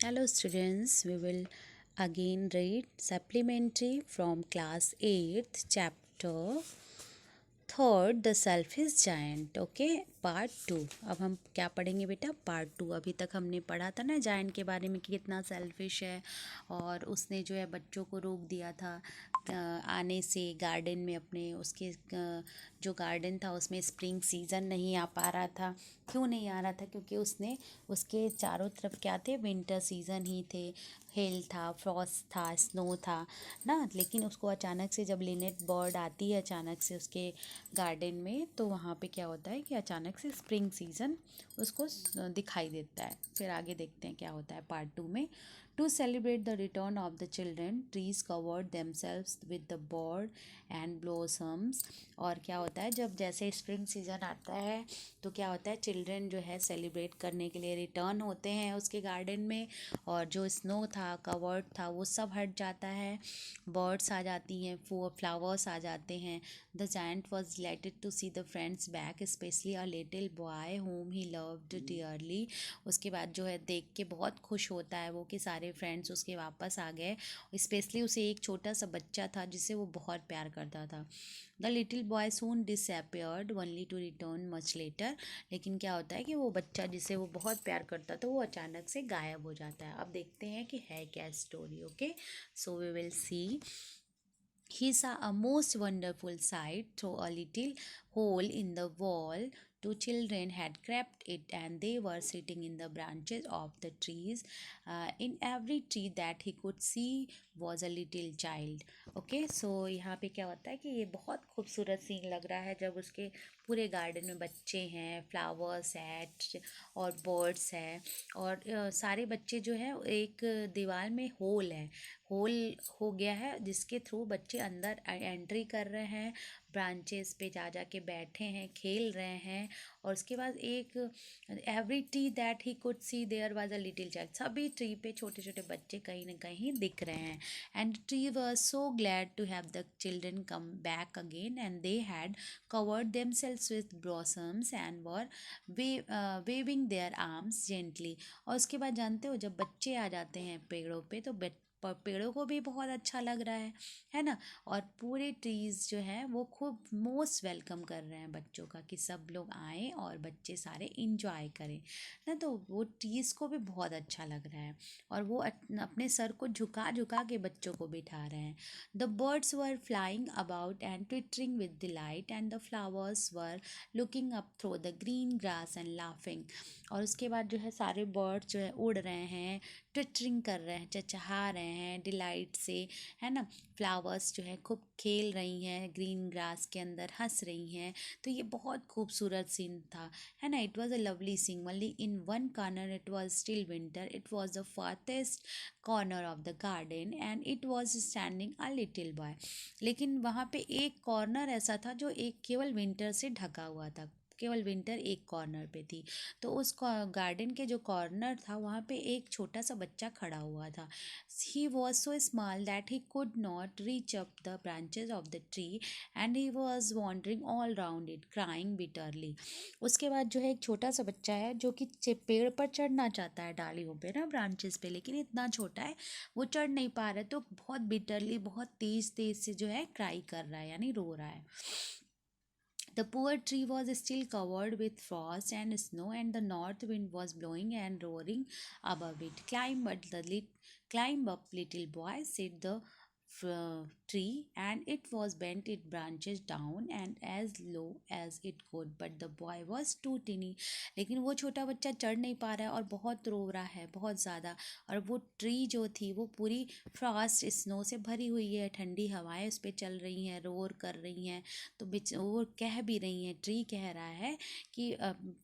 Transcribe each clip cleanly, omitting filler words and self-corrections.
Hello students, we will again read supplementary from class 8th chapter third the selfish giant. Okay, part two. अब हम क्या पढ़ेंगे बेटा? Part two. अभी तक हमने पढ़ा था ना जायंट के बारे में कि कितना सेल्फिश है और उसने जो है बच्चों को रोक दिया था आने से गार्डन में अपने। उसके जो गार्डन था उसमें स्प्रिंग सीज़न नहीं आ पा रहा था। क्यों नहीं आ रहा था? क्योंकि उसने उसके चारों तरफ क्या थे, विंटर सीज़न ही थे। हेल था, फ्रॉस्ट था, स्नो था ना। लेकिन उसको अचानक से जब लिनेट बर्ड आती है अचानक से उसके गार्डन में, तो वहाँ पे क्या होता है कि अचानक से स्प्रिंग सीज़न उसको दिखाई देता है। फिर आगे देखते हैं क्या होता है पार्ट टू में। To celebrate the return of the children, trees covered themselves with the bird and blossoms. और क्या होता है, जब जैसे स्प्रिंग सीज़न आता है तो क्या होता है, चिल्ड्रेन जो है सेलिब्रेट करने के लिए रिटर्न होते हैं उसके गार्डन में। और जो स्नो था, कवर्ड था, वो सब हट जाता है। बर्ड्स आ जाती हैं, फ्लावर्स आ जाते हैं। The giant was delighted to see the friends back, specially a little boy whom he loved dearly. उसके बाद जो है देख के बहुत खुश होता है वो कि सारे फ्रेंड्स उसके वापस आ गए। स्पेशली उसे एक छोटा सा बच्चा था जिसे वो बहुत प्यार करता था। The little boy soon disappeared only to return much later. लेकिन क्या होता है कि वो बच्चा जिसे वो बहुत प्यार करता था वो अचानक से गायब हो जाता है। अब देखते हैं कि है क्या story. Okay, so we will see. He saw a most wonderful sight through a little hole in the wall. Two children had crept it and they were sitting in the branches of the trees. In every tree that he could see was a little child. Okay, so यहाँ पे क्या होता है कि ये बहुत खूबसूरत scene लग रहा है जब उसके पूरे गार्डन में बच्चे हैं, फ्लावर्स है और बर्ड्स है। और सारे बच्चे जो है एक दीवार में होल है, होल हो गया है जिसके थ्रू बच्चे अंदर एंट्री कर रहे हैं। ब्रांचेस पे जा जा के बैठे हैं, खेल रहे हैं। और उसके बाद एक every tree that he could see there was a little child. सभी ट्री पे छोटे छोटे बच्चे कहीं ना कहीं दिख रहे हैं। And tree was so glad to have the children come back again and they had covered themselves with blossoms and were waving their arms gently। और उसके बाद जानते हो जब बच्चे आ जाते हैं पेड़ों पे तो पेड़ों को भी बहुत अच्छा लग रहा है ना। और पूरे ट्रीज जो हैं वो खूब मोस्ट वेलकम कर रहे हैं बच्चों का कि सब लोग आएँ और बच्चे सारे इंजॉय करें ना। तो वो ट्रीज को भी बहुत अच्छा लग रहा है और वो अपने सर को झुका झुका के बच्चों को बिठा रहे हैं। The birds were flying about and twittering with delight and the flowers were looking up through the green grass and laughing. और उसके बाद जो है सारे बर्ड्स जो है उड़ रहे हैं, ट्विटरिंग कर रहे हैं, चहचहा रहे हैं डिलाइट से, है ना। फ्लावर्स जो है खूब खेल रही हैं ग्रीन ग्रास के अंदर, हंस रही हैं। तो ये बहुत खूबसूरत सीन था, है ना। It was a lovely scene. Only in one corner it was still winter. It was the farthest corner of the garden and it was standing a little boy. लेकिन वहाँ पे एक कॉर्नर ऐसा था जो एक केवल विंटर से ढका हुआ था। केवल विंटर एक कॉर्नर पे थी। तो उस गार्डन के जो कॉर्नर था वहाँ पे एक छोटा सा बच्चा खड़ा हुआ था। He was so small that he could not reach up the branches of the tree and he was wandering all round it crying bitterly. उसके बाद जो है एक छोटा सा बच्चा है जो कि पेड़ पर चढ़ना चाहता है, डालियों पे ना, ब्रांचेस पे, लेकिन इतना छोटा है वो चढ़ नहीं पा रहा है। तो बहुत बिटरली, बहुत तेज तेज से जो है क्राई कर रहा है, यानी रो रहा है। The poor tree was still covered with frost and snow, and the north wind was blowing and roaring above it. Climb up, little boy, said the tree, and it was bent its branches down and as low as it could, but the boy was too tiny। लेकिन वो छोटा बच्चा चढ़ नहीं पा रहा है और बहुत रो रहा है, बहुत ज़्यादा। और वो ट्री जो थी वो पूरी फ्रॉस्ट स्नो से भरी हुई है, ठंडी हवाएं उस पर चल रही हैं, रोर कर रही हैं। तो वो कह भी रही हैं, ट्री कह रहा है कि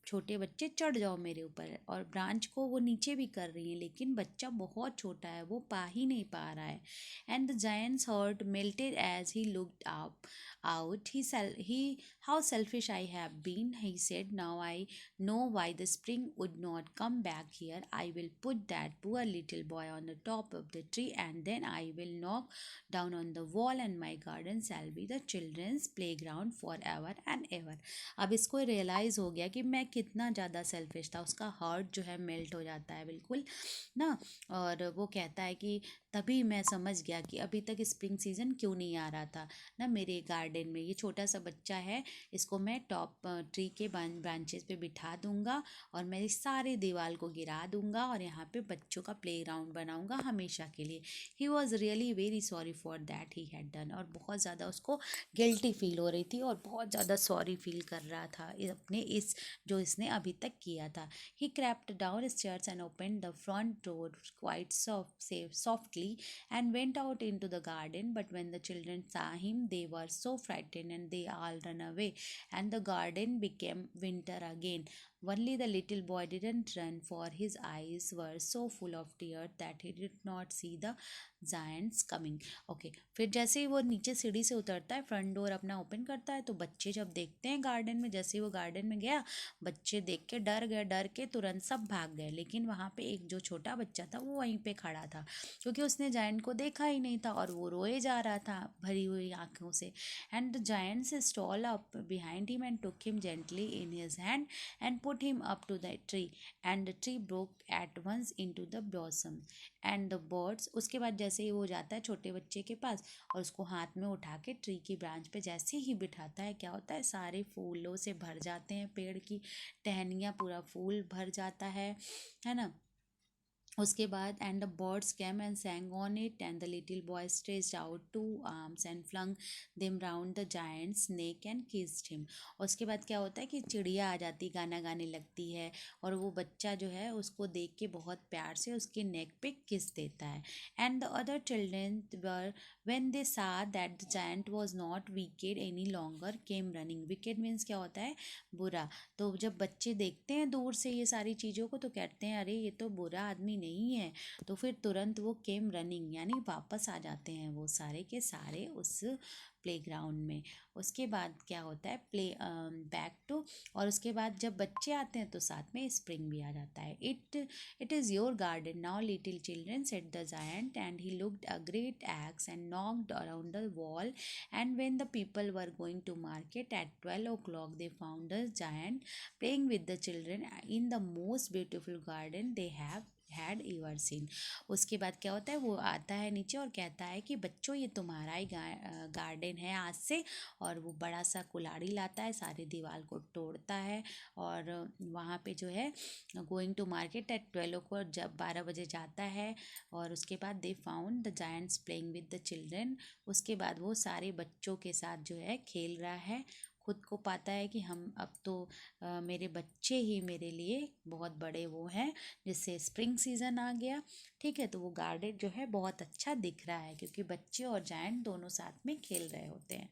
छोटे बच्चे चढ़ जाओ मेरे ऊपर। और ब्रांच को वो नीचे भी कर रही हैं, लेकिन बच्चा बहुत छोटा है, वो पा ही नहीं पा रहा है। And the giant's heart melted as he looked up out. He how selfish I have been, he said. Now I know why the spring would not come back here. I will put that poor little boy on the top of the tree, and then I will knock down on the wall, and my garden shall be the children's playground forever and ever. अब इसको realise हो गया कि मैं कितना ज़्यादा selfish था. उसका हार्ट जो है मेल्ट हो जाता है बिल्कुल ना. और वो कहता है कि तभी मैं समझ गया कि अभी तक स्प्रिंग सीज़न क्यों नहीं आ रहा था ना मेरे गार्डन में. ये छोटा सा बच्चा है, इसको मैं टॉप ट्री के ब्रांचेस पे बिठा दूंगा और मैं इस सारे दीवार को गिरा दूंगा और यहाँ पे बच्चों का प्ले ग्राउंड बनाऊंगा हमेशा के लिए. He was really very sorry for that he had done. और बहुत ज़्यादा उसको गिल्टी फील हो रही थी और बहुत ज़्यादा सॉरी फील कर रहा था अपने इस जो इसने अभी तक किया था. He crept downstairs and open the front door quite softly and went out into the garden. But when the children saw him, they were so frightened and they all ran away, and the garden became winter again. Only the little boy didn't run, for his eyes were so full of tears that he did not see the giants coming. Okay, फिर जैसे ही वो नीचे सीढ़ी से उतरता है, front door अपना open करता है, तो बच्चे जब देखते हैं गार्डन में, जैसे ही वो गार्डन में गया, बच्चे देख के डर गए. डर के तुरंत सब भाग गए. लेकिन वहाँ पे एक जो छोटा बच्चा था वो वहीं पे खड़ा था, क्योंकि उसने जायंट को देखा ही नहीं था और वो रोए जा रहा था भरी हुई आंखों से. And the giant stall up behind him and took him gently in his hand and put him up to the tree, and the tree broke at once into the blossom and the birds. उसके बाद जैसे ही वो जाता है छोटे बच्चे के पास और उसको हाथ में उठा के ट्री की ब्रांच पे जैसे ही बिठाता है, क्या होता है, सारे फूलों से भर जाते हैं. पेड़ की टहनियाँ पूरा फूल भर जाता है ना. उसके बाद and the birds came and sang on it, and the little boy stretched out two arms and flung them round the giant's neck and kissed him. उसके बाद क्या होता है कि चिड़िया आ जाती, गाना गाने लगती है, और वो बच्चा जो है उसको देख के बहुत प्यार से उसके नेक पे किस देता है. And the other children were when they saw that the giant was not wicked any longer came running. Wicked means क्या होता है, बुरा. तो जब बच्चे देखते हैं दूर से ये सारी चीज़ों को तो कहते हैं अरे ये तो बुरा आदमी नहीं है. तो फिर तुरंत वो केम रनिंग यानी वापस आ जाते हैं वो सारे के सारे उस प्लेग्राउंड में. उसके बाद क्या होता है, बैक टू. और उसके बाद जब बच्चे आते हैं तो साथ में स्प्रिंग भी आ जाता है. It is your garden now little children, said the giant, and he looked a great axe and knocked around the wall. And when the people were going to market at 12 o'clock, they found the giant playing with the children in the most beautiful garden they have had ever seen. उसके बाद क्या होता है, वो आता है नीचे और कहता है कि बच्चों ये तुम्हारा ही गार्डन है आज से. और वो बड़ा सा कुल्हाड़ी लाता है, सारी दीवार को तोड़ता है और वहाँ पे जो है गोइंग टू मार्केट एट 12 को जब 12 बजे जाता है. और उसके बाद they found the giants playing with the children. उसके बाद वो सारे बच्चों के साथ जो है खेल रहा है. खुद को पाता है कि हम अब तो मेरे बच्चे ही मेरे लिए बहुत बड़े वो हैं, जिससे स्प्रिंग सीज़न आ गया. ठीक है, तो वो गार्डन जो है बहुत अच्छा दिख रहा है क्योंकि बच्चे और जायंट दोनों साथ में खेल रहे होते हैं.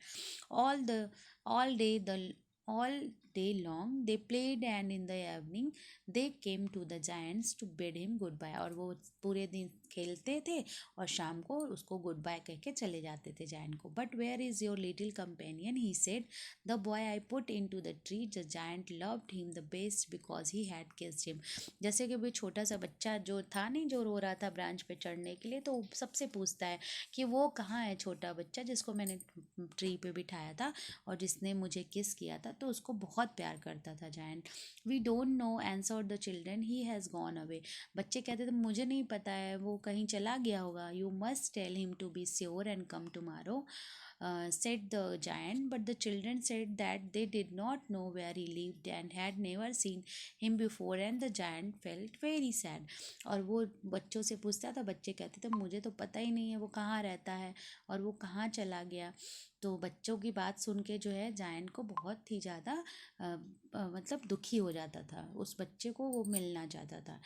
All the all day the all day long they played, and in the evening they came to the giants to bid him goodbye. और वो पूरे दिन खेलते थे और शाम को उसको गुड बाय कह के चले जाते थे जायंट को. But where is your little companion, he said. The boy I put into the tree, the giant loved him the best because he had kissed him. जैसे कि वो छोटा सा बच्चा जो था नहीं, जो रो रहा था ब्रांच पे चढ़ने के लिए, तो सबसे पूछता है कि वो कहाँ है छोटा बच्चा जिसको मैंने ट्री पे बिठाया था और जिसने मुझे किस किया था. तो उसको बहुत प्यार करता था giant. We don't know answered the children, he has gone away. बच्चे कहते थे मुझे नहीं पता है, वो कहीं चला गया होगा. You must tell him to be sure and come tomorrow, said the giant. But the children said that they did not know where he lived and had never seen him before, and the giant felt very sad. और वो बच्चों से पूछता था, बच्चे कहते थे मुझे तो पता ही नहीं है वो कहाँ रहता है और वो कहाँ चला गया. तो बच्चों की बात सुन के जो है जायंट को बहुत ही ज़्यादा मतलब दुखी हो जाता था. उस बच्चे को वो मिलना चाहता था.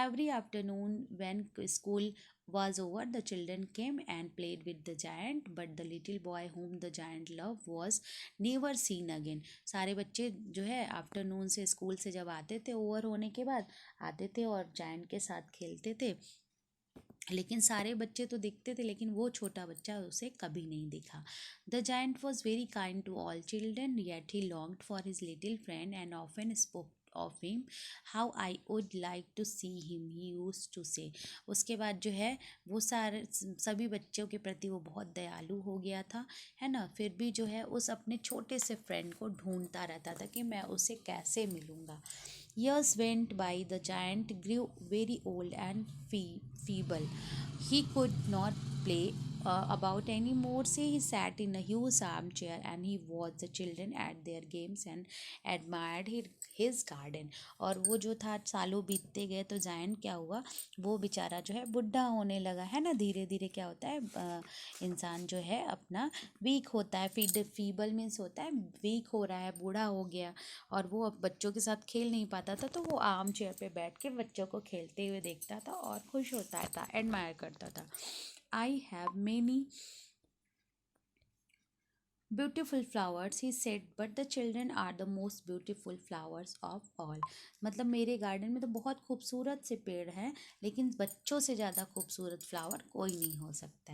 Every afternoon when school was over, the children came and played with the giant, but the little boy whom the giant loved was never seen again. सारे बच्चे जो है आफ्टरनून से स्कूल से जब आते थे, ओवर होने के बाद आते थे और जायंट के साथ खेलते थे. लेकिन सारे बच्चे तो दिखते थे, लेकिन वो छोटा बच्चा उसे कभी नहीं दिखा. The giant was very kind to all children, yet he longed for his little friend and often spoke of him. How I would like to see him, he used to say. उसके बाद जो है वो सारे सभी बच्चों के प्रति वो बहुत दयालु हो गया था, है ना. फिर भी जो है उस अपने छोटे से फ्रेंड को ढूंढता रहता था कि मैं उसे कैसे मिलूँगा. Years went by. The giant grew very old and feeble. He could not play about anymore. So he sat in a huge armchair and he watched the children at their games and admired his garden. और वो जो था सालों बीतते गए तो giant क्या हुआ, वो बेचारा जो है बुढ़ा होने लगा, है ना. धीरे धीरे क्या होता है, इंसान जो है अपना वीक होता है. फीबल मीन्स होता है वीक हो रहा है, बूढ़ा हो गया. और वो अब बच्चों के साथ खेल नहीं पाता था, तो वो आर्म चेयर पे बैठ के बच्चों को खेलते हुए देखता था और खुश होता था, एडमायर करता था. I have many beautiful flowers, he said, but the children are the most beautiful flowers of all. मतलब मेरे गार्डन में तो बहुत खूबसूरत से पेड़ हैं, लेकिन बच्चों से ज़्यादा खूबसूरत फ्लावर कोई नहीं हो सकता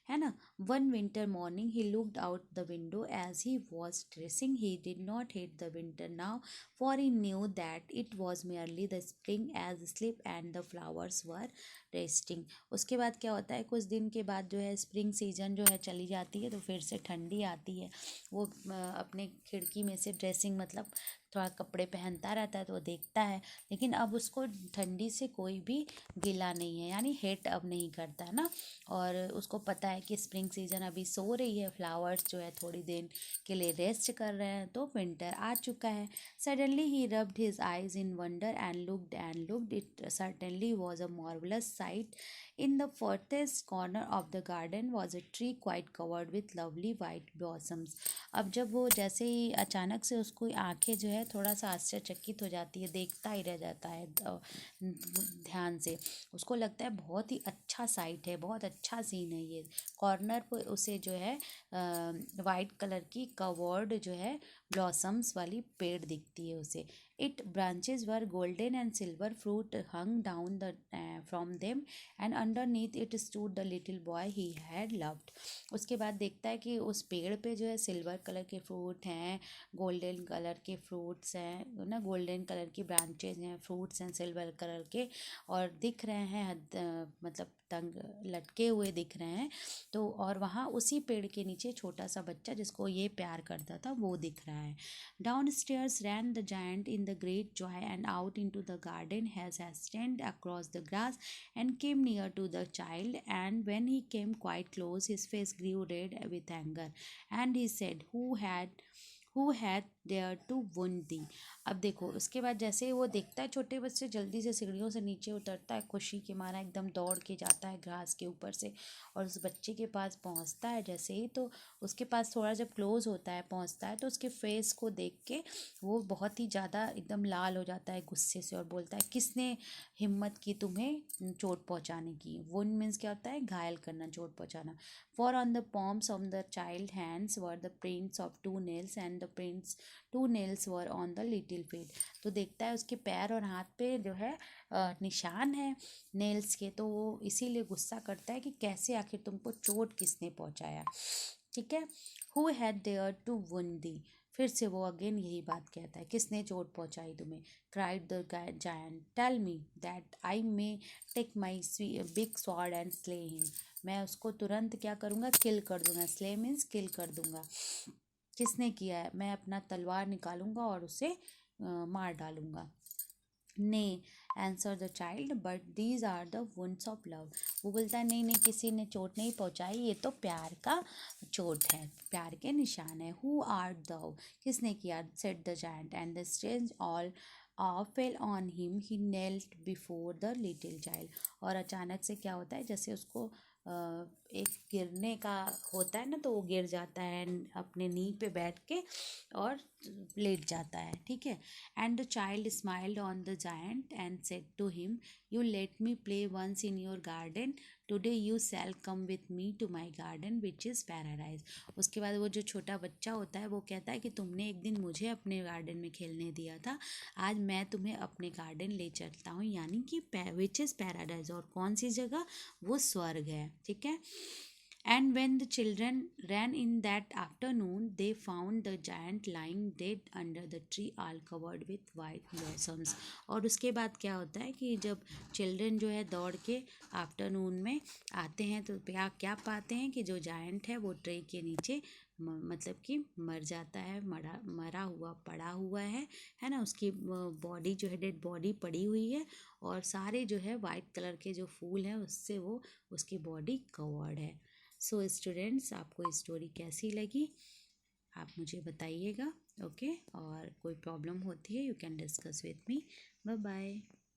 है ना. One winter morning he looked out the window as he was dressing. He did not hate the winter now, for he knew that it was merely the spring asleep and the flowers were resting. उसके बाद क्या होता है, कुछ दिन के बाद जो है स्प्रिंग सीजन जो है चली जाती है, तो फिर से ठंडी आती है. वो अपने खिड़की में से ड्रेसिंग मतलब थोड़ा कपड़े पहनता रहता है, तो वो देखता है. लेकिन अब उसको ठंडी से कोई भी गिला नहीं है, यानी हेट अब नहीं करता ना. और उसको पता है कि स्प्रिंग सीजन अभी सो रही है, फ्लावर्स जो है थोड़ी देर के लिए रेस्ट कर रहे हैं, तो विंटर आ चुका है. Suddenly he rubbed his eyes in wonder and looked. It certainly was a marvellous site. In the furthest corner of the garden was a tree quite covered with lovely white blossoms. अब जब वो जैसे ही अचानक से उसको आंखें जो है थोड़ा सा आश्चर्यचकित हो जाती है, देखता ही रह जाता है ध्यान से. उसको लगता है बहुत ही अच्छा साइट है, बहुत अच्छा सीन है ये. कॉर्नर पर उसे जो है वाइट कलर की कवर्ड जो है ब्लॉसम्स वाली पेड़ दिखती है उसे. It branches were golden and silver fruit hung down the from them and underneath it stood the little boy he had loved. उसके बाद देखता है कि उस पेड़ पे जो है सिल्वर कलर के फ्रूट हैं, गोल्डन कलर के फ्रूट्स हैं ना, गोल्डन कलर की ब्रांचेज हैं, फ्रूट्स हैं सिल्वर कलर के, और दिख रहे हैं मतलब तंग लटके हुए दिख रहे हैं. तो और वहाँ उसी पेड़ के नीचे छोटा सा बच्चा जिसको ये प्यार करता था वो दिख रहा है. Downstairs ran the giant in the great joy and out into the garden hastened across the grass and came near to the child, and when he came quite close his face grew red with anger and he said, who had dared to wound thee. अब देखो उसके बाद जैसे वो देखता है छोटे बच्चे, जल्दी से सीढ़ियों से नीचे उतरता है, खुशी के मारा एकदम दौड़ के जाता है घास के ऊपर से, और उस बच्चे के पास पहुंचता है. जैसे ही तो उसके पास थोड़ा जब क्लोज होता है पहुंचता है, तो उसके फेस को देख के वो बहुत ही ज़्यादा एकदम लाल हो जाता है गुस्से से, और बोलता है किसने हिम्मत की तुम्हें चोट पहुंचाने की. वुंड मीन्स क्या होता है, घायल करना, चोट पहुंचाना. For on the palms of the child hands were the prints of two nails and the prints two nails were on the little feet. तो देखता है उसके पैर और हाथ पे जो है निशान है नेल्स के, तो वो इसीलिए गुस्सा करता है कि कैसे आखिर तुमको चोट किसने पहुंचाया. ठीक है. Who had dare to wound thee. फिर से वो अगेन यही बात कहता है, किसने चोट पहुंचाई तुम्हें. Cried the giant, tell me that I may take my big sword and slay him. मैं उसको तुरंत क्या करूँगा, किल कर दूंगा. स्ले मीन्स किल कर दूंगा. किसने किया है, मैं अपना तलवार निकालूंगा और उसे मार डालूंगा. Nay answered the child, but these are the wounds of love. वो बोलता है नहीं नहीं, किसी ने चोट नहीं पहुंचाई, ये तो प्यार का चोट है, प्यार के निशान है. हु आर दो, किसने किया, said the giant, and the strange all fell on him. He knelt before the little child. और अचानक से क्या होता है, जैसे उसको एक गिरने का होता है ना, तो वो गिर जाता है अपने नी पे बैठ के, और लेट जाता है, ठीक है। And the child smiled on the giant and said to him, you let me play once in your garden, today you shall come with me to my garden which is paradise. उसके बाद वो जो छोटा बच्चा होता है वो कहता है कि तुमने एक दिन मुझे अपने गार्डन में खेलने दिया था, आज मैं तुम्हें अपने गार्डन ले चलता हूँ, यानी कि विच इज़ पैराडाइज, और कौन सी जगह, वो स्वर्ग है, ठीक है। And when the children ran in that afternoon, they found the giant lying dead under the tree, all covered with white blossoms. और उसके बाद क्या होता है कि जब चिल्ड्रन जो है दौड़ के आफ्टरनून में आते हैं तो क्या क्या पाते हैं कि जो जायंट है वो ट्री के नीचे मतलब कि मर जाता है, मरा हुआ पड़ा हुआ है ना। उसकी बॉडी जो है डेड बॉडी पड़ी हुई है, और सारे जो है वाइट कलर के जो फूल हैं उससे वो उसकी बॉडी कवर्ड है। सो स्टूडेंट्स, आपको स्टोरी कैसी लगी आप मुझे बताइएगा, ओके। और कोई प्रॉब्लम होती है you can discuss with me. Bye bye.